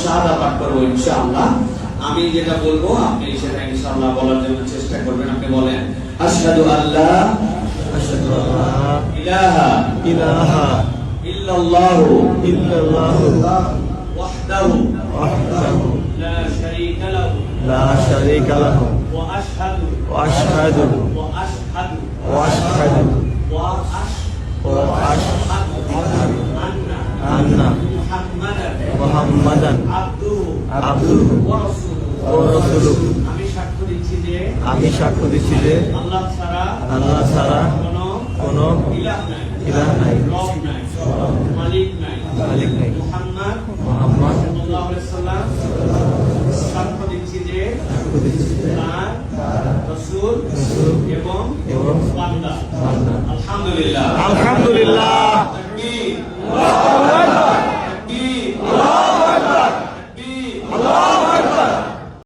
শাহাদা পাঠ করবো ইনশাআল্লাহ। আমি যেটা বলবো আপনি সেটা ইনশাআল্লাহ বলার জন্য চেষ্টা করবেন। আপনি বলেন আশহাদু আল্লা ইলাহা ইল্লাল্লাহু ওয়াহদাহু লা শারীকা লাহু ওয়া আশহাদু আন্না মুহাম্মাদান আবদুহু ওয়া রাসূলুহু। আমি সাক্ষ্য দিচ্ছি যে আল্লাহ ছাড়া কোনো ইলাহ নাই, মালিক নাই। মুহাম্মদ সাল্লাল্লাহু আলাইহি ওয়াসাল্লাম সাক্ষ্য দিচ্ছি যে তার রাসূল এবং বান্দা। আলহামদুলিল্লাহ।